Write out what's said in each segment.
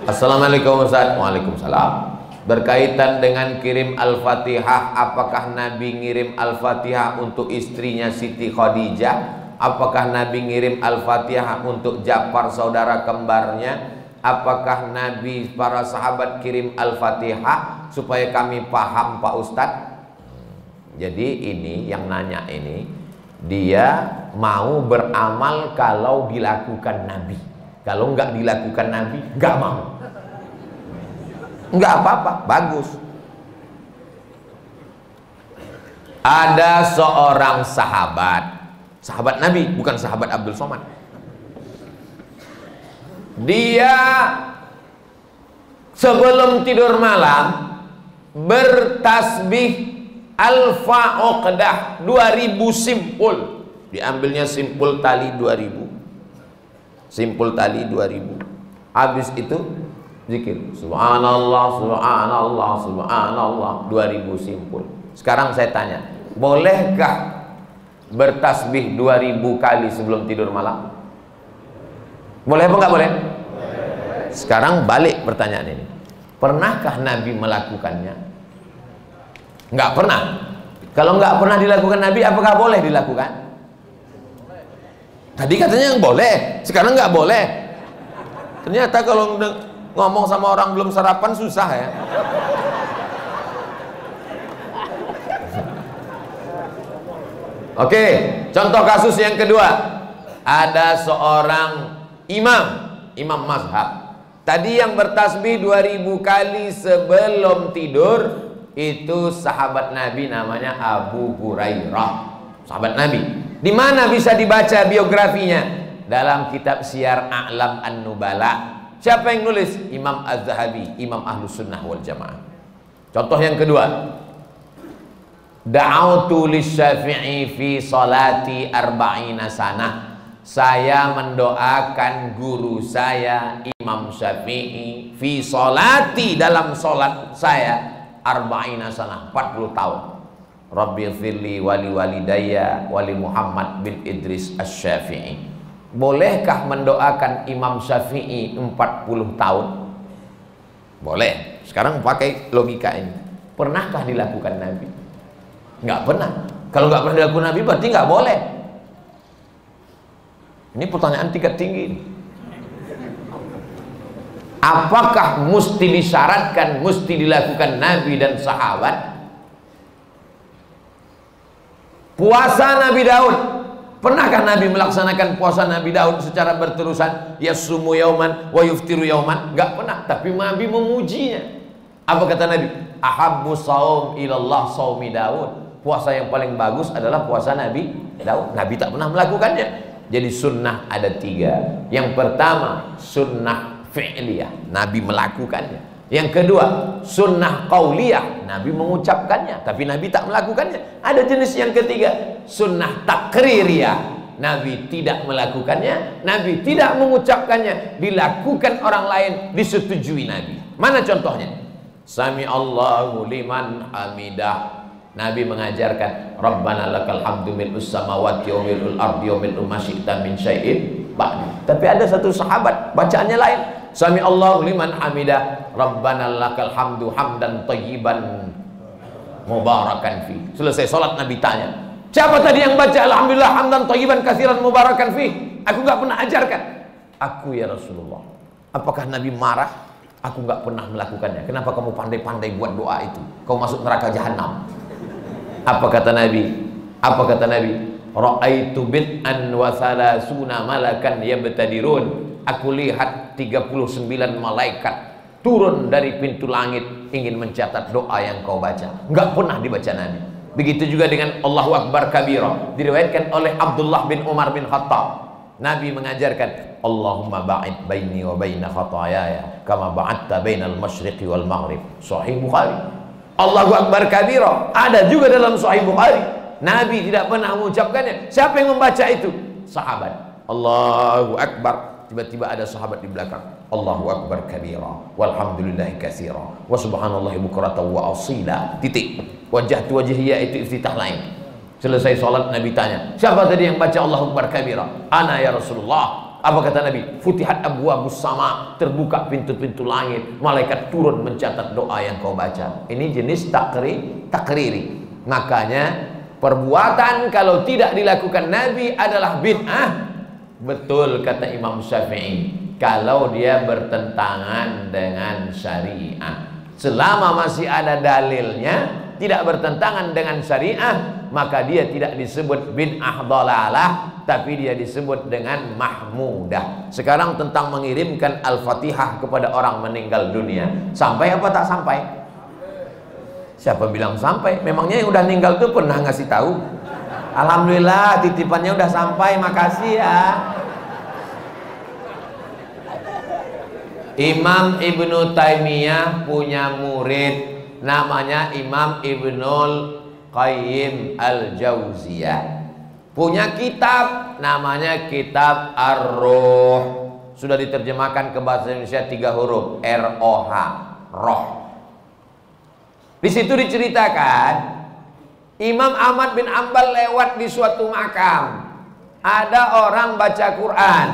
Assalamualaikum Ustaz. Waalaikumsalam. Berkaitan dengan kirim Al-Fatihah, apakah Nabi ngirim Al-Fatihah untuk istrinya Siti Khadijah? Apakah Nabi ngirim Al-Fatihah untuk Ja'far saudara kembarnya? Apakah Nabi para sahabat kirim Al-Fatihah? Supaya kami paham Pak Ustadz. Jadi ini yang nanya ini, dia mau beramal kalau dilakukan Nabi. Kalau nggak dilakukan Nabi, nggak mau. Nggak apa-apa, bagus. Ada seorang sahabat Nabi, bukan sahabat Abdul Somad. Dia sebelum tidur malam bertasbih alfa uqdah 2000 simpul. Diambilnya simpul tali 2000. Simpul tali 2000. Habis itu zikir subhanallah subhanallah subhanallah 2000 simpul. Sekarang saya tanya, bolehkah bertasbih 2000 kali sebelum tidur malam? Boleh apa enggak boleh? Sekarang balik pertanyaan ini, pernahkah Nabi melakukannya? Enggak pernah. Kalau enggak pernah dilakukan Nabi, apakah boleh dilakukan? Tadi katanya yang boleh, sekarang enggak boleh. Ternyata kalau ngomong sama orang belum sarapan susah ya. Oke, contoh kasus yang kedua. Ada seorang imam mazhab. Tadi yang bertasbih 2000 kali sebelum tidur itu sahabat Nabi, namanya Abu Hurairah. Sahabat Nabi. Di mana bisa dibaca biografinya? Dalam kitab Syiar A'lam An-Nubala. Siapa yang nulis? Imam Az-Zahabi, Imam Ahlus Sunnah wal Jamaah. Contoh yang kedua, da'autu lisyafi'i fi salati arba'ina sanah. Saya mendoakan guru saya Imam Syafi'i fi salati, dalam salat saya arba'ina sanah, 40 tahun. Rabbi firli wali walidayya wali Muhammad bin Idris Asy-Syafi'i. Bolehkah mendoakan Imam Syafi'i 40 tahun? Boleh. Sekarang pakai logika ini. Pernahkah dilakukan Nabi? Nggak pernah. Kalau nggak pernah dilakukan Nabi berarti nggak boleh. Ini pertanyaan tingkat tinggi. Apakah mesti disyaratkan, mesti dilakukan Nabi dan sahabat? Puasa Nabi Daud, pernahkah Nabi melaksanakan puasa Nabi Daud secara berterusan? Yasumu yauman wa yuftiru yauman? Enggak pernah, tapi Nabi memujinya. Apa kata Nabi? Ahabbu shaum ilallah shaumi Daud. Puasa yang paling bagus adalah puasa Nabi Daud. Nabi tak pernah melakukannya. Jadi sunnah ada 3. Yang pertama sunnah fi'liyah, Nabi melakukannya. Yang kedua sunnah qauliyah, Nabi mengucapkannya tapi Nabi tak melakukannya. Ada jenis yang ketiga, sunnah takririyah, Nabi tidak melakukannya, Nabi tidak mengucapkannya, dilakukan orang lain, disetujui Nabi. Mana contohnya? Sami Allahu liman hamidah, Nabi mengajarkan Rabbana lakal hamdu mil'us samawati wa mil'ul ardi wa mil'u ma syi'ta min syai'in ba'du. Tapi ada satu sahabat bacaannya lain. Sami Allahu liman hamidah, Rabbana lakal hamdu hamdan thayyiban mubarakan fi. Selesai salat Nabi tanya, siapa tadi yang baca alhamdulillah hamdan thayyiban katsiran mubarakan fi? Aku enggak pernah ajarkan. Aku ya Rasulullah. Apakah Nabi marah? Aku enggak pernah melakukannya. Kenapa kamu pandai-pandai buat doa itu? Kau masuk neraka jahanam. Apa kata Nabi? Apa kata Nabi? Ra'aitu bid'an wa salasuna malakan yabtadirun. Aku lihat 39 malaikat turun dari pintu langit ingin mencatat doa yang kau baca. Enggak pernah dibaca Nabi. Begitu juga dengan Allahu Akbar kabira, diriwayatkan oleh Abdullah bin Umar bin Khattab. Nabi mengajarkan Allahumma ba'id baini wa baina khataayaya kama ba'adta bainal masyriqi wal maghrib. Sahih Bukhari. Allahu Akbar kabira ada juga dalam Sahih Bukhari. Nabi tidak pernah mengucapkannya. Siapa yang membaca itu? Sahabat. Allahu Akbar. Tiba-tiba ada sahabat di belakang. Allahu Akbar kabira walhamdulillahi katsira wa subhanallahi bukratan wa asila. Titik. Wajah wajhiyya itu iftitah lain. Selesai sholat Nabi tanya, siapa tadi yang baca Allahu Akbar kabira? Ana ya Rasulullah. Apa kata Nabi? Futihat abwabus sama, terbuka pintu-pintu langit, malaikat turun mencatat doa yang kau baca. Ini jenis takriri. Makanya perbuatan kalau tidak dilakukan Nabi adalah bid'ah. Betul kata Imam Syafi'i, kalau dia bertentangan dengan syariah. Selama masih ada dalilnya, tidak bertentangan dengan syariah, maka dia tidak disebut bid'ah dhalalah, tapi dia disebut dengan mahmudah. Sekarang tentang mengirimkan Al-Fatihah kepada orang meninggal dunia, sampai apa tak sampai? Siapa bilang sampai? Memangnya yang udah meninggal tuh pernah ngasih tahu? Alhamdulillah titipannya udah sampai, makasih ya. Imam Ibnu Taimiyah punya murid namanya Imam Ibnul Qayyim Al-Jauziyah. Punya kitab namanya Kitab Ar-Ruh. Sudah diterjemahkan ke bahasa Indonesia 3 huruf, R-O-H, roh. Di situ diceritakan Imam Ahmad bin Ambal lewat di suatu makam. Ada orang baca Quran.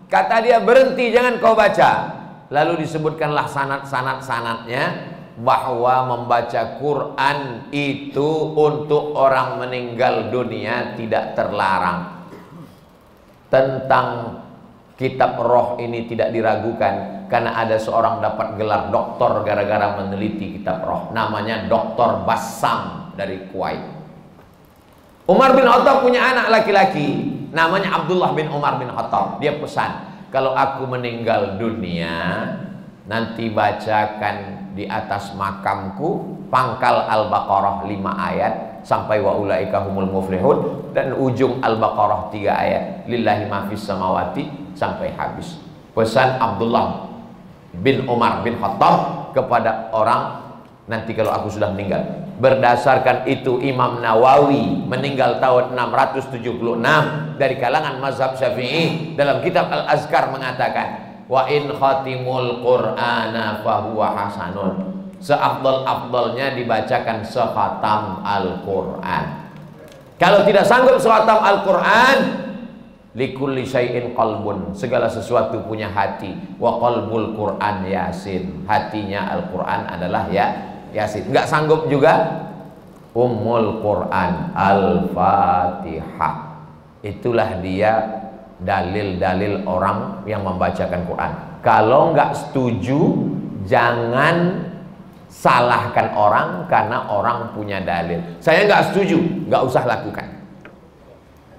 Kata dia, berhenti, jangan kau baca. Lalu disebutkanlah sanad-sanadnya bahwa membaca Quran itu untuk orang meninggal dunia tidak terlarang. Tentang kitab roh ini tidak diragukan, karena ada seorang dapat gelar doktor gara-gara meneliti kitab roh, namanya Dr. Bassam dari Kuwait. Umar bin Khattab punya anak laki-laki namanya Abdullah bin Umar bin Khattab. Dia pesan, kalau aku meninggal dunia, nanti bacakan di atas makamku pangkal Al-Baqarah 5 ayat sampai wa ulaika humul muflihun, dan ujung Al-Baqarah 3 ayat lillahi ma fis samawati sampai habis. Pesan Abdullah bin Umar bin Khattab kepada orang, nanti kalau aku sudah meninggal. Berdasarkan itu Imam Nawawi meninggal tahun 676 dari kalangan mazhab Syafi'i, dalam kitab Al-Azkar mengatakan, wa in khatimul qur'ana fahuwa hasanun, seafdal-afdalnya dibacakan sekhatam Al-Qur'an. Kalau tidak sanggup sekhatam Al-Qur'an, likulli syai'in qalbun, segala sesuatu punya hati, wa qalbul Qur'an Yasin, hatinya Al-Qur'an adalah Yasin. Enggak sanggup juga Ummul Qur'an Al-Fatihah. Itulah dia dalil-dalil orang yang membacakan Quran. Kalau nggak setuju, jangan salahkan orang karena orang punya dalil. Saya nggak setuju, nggak usah lakukan.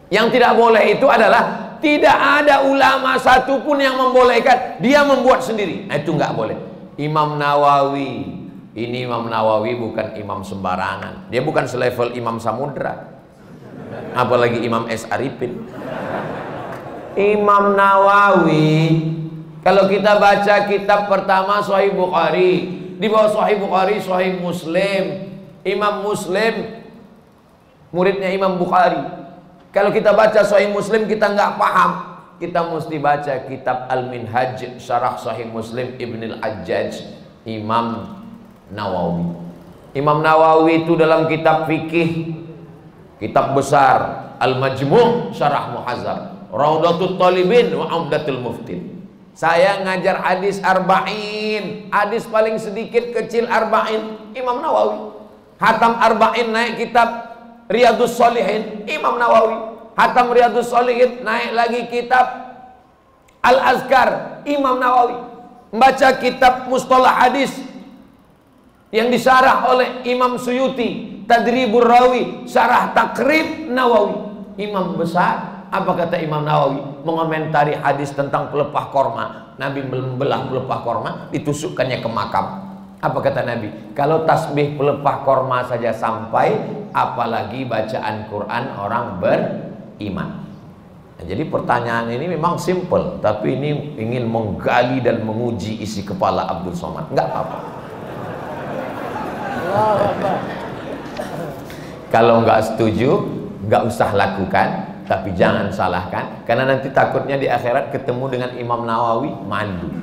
Yang tidak boleh itu adalah tidak ada ulama satupun yang membolehkan, dia membuat sendiri. Nah, itu nggak boleh. Imam Nawawi, ini Imam Nawawi bukan imam sembarangan. Dia bukan selevel Imam Samudra, apalagi Imam S. Arifin. Imam Nawawi, kalau kita baca kitab pertama Sahih Bukhari, di bawah Sahih Bukhari Sahih Muslim. Imam Muslim muridnya Imam Bukhari. Kalau kita baca Sahih Muslim kita nggak paham, kita mesti baca kitab Al-Minhaj Syarah Sahih Muslim Ibnul Hajjaj, Imam Nawawi. Imam Nawawi itu dalam kitab fikih, kitab besar Al-Majmu' Syarah Muhazzab, Raudatul Talibin wa Umdatul Muftin. Saya ngajar hadis arba'in, hadis paling sedikit kecil arba'in, Imam Nawawi. Hatam arba'in naik kitab Riyadus Shalihin, Imam Nawawi. Hatam Riyadus Shalihin naik lagi kitab Al-Azkar, Imam Nawawi. Membaca kitab Mustalah Hadis yang disyarah oleh Imam Suyuti, Tadribur Rawi, Syarah Takrib Nawawi. Imam besar. Apa kata Imam Nawawi? Mengomentari hadis tentang pelepah korma. Nabi membelah pelepah korma, ditusukkannya ke makam. Apa kata Nabi? Kalau tasbih pelepah korma saja sampai, apalagi bacaan Quran orang beriman. Nah, jadi pertanyaan ini memang simple, tapi ini ingin menggali dan menguji isi kepala Abdul Somad. Enggak apa-apa. Kalau nggak setuju, nggak usah lakukan, tapi jangan salahkan, karena nanti takutnya di akhirat ketemu dengan Imam Nawawi malu.